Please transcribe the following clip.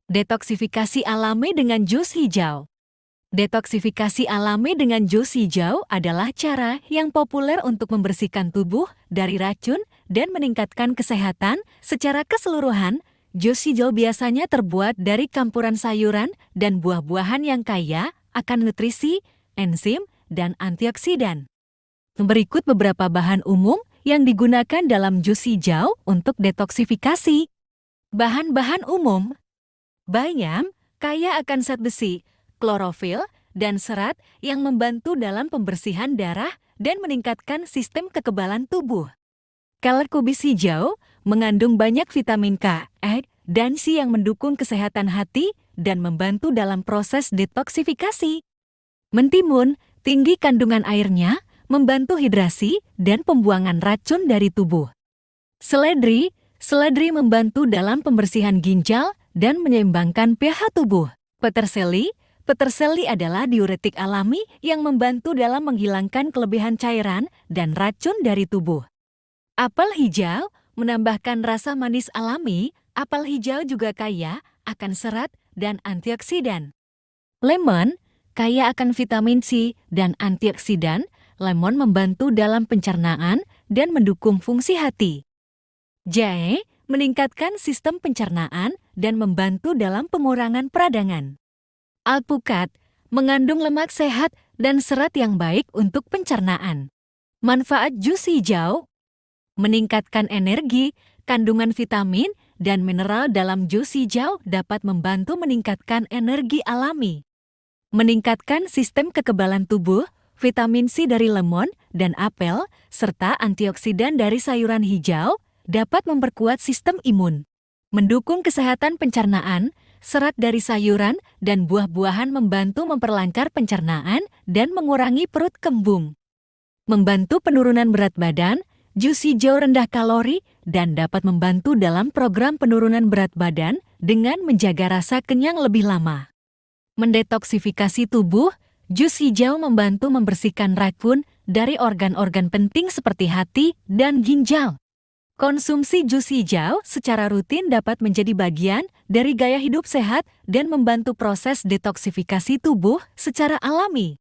Detoksifikasi alami dengan jus hijau. Detoksifikasi alami dengan jus hijau adalah cara yang populer untuk membersihkan tubuh dari racun dan meningkatkan kesehatan secara keseluruhan. Jus hijau biasanya terbuat dari campuran sayuran dan buah-buahan yang kaya akan nutrisi, enzim, dan antioksidan. Berikut beberapa bahan umum yang digunakan dalam jus hijau untuk detoksifikasi. Bahan-bahan umum: bayam, kaya akan zat besi, klorofil, dan serat yang membantu dalam pembersihan darah dan meningkatkan sistem kekebalan tubuh. Kelor kubis hijau mengandung banyak vitamin K, E, dan C yang mendukung kesehatan hati dan membantu dalam proses detoksifikasi. Mentimun, tinggi kandungan airnya, membantu hidrasi dan pembuangan racun dari tubuh. Seledri membantu dalam pembersihan ginjal dan menyeimbangkan pH tubuh. Peterseli adalah diuretik alami yang membantu dalam menghilangkan kelebihan cairan dan racun dari tubuh. Apel hijau menambahkan rasa manis alami. Apel hijau juga kaya akan serat dan antioksidan. Lemon, kaya akan vitamin C dan antioksidan. Lemon membantu dalam pencernaan dan mendukung fungsi hati. Jahe meningkatkan sistem pencernaan dan membantu dalam pengurangan peradangan. Alpukat mengandung lemak sehat dan serat yang baik untuk pencernaan. Manfaat jus hijau: meningkatkan energi, kandungan vitamin dan mineral dalam jus hijau dapat membantu meningkatkan energi alami. Meningkatkan sistem kekebalan tubuh, vitamin C dari lemon dan apel, serta antioksidan dari sayuran hijau dapat memperkuat sistem imun. Mendukung kesehatan pencernaan, serat dari sayuran dan buah-buahan membantu memperlancar pencernaan dan mengurangi perut kembung. Membantu penurunan berat badan, jus hijau rendah kalori dan dapat membantu dalam program penurunan berat badan dengan menjaga rasa kenyang lebih lama. Mendetoksifikasi tubuh, jus hijau membantu membersihkan racun dari organ-organ penting seperti hati dan ginjal. Konsumsi jus hijau secara rutin dapat menjadi bagian dari gaya hidup sehat dan membantu proses detoksifikasi tubuh secara alami.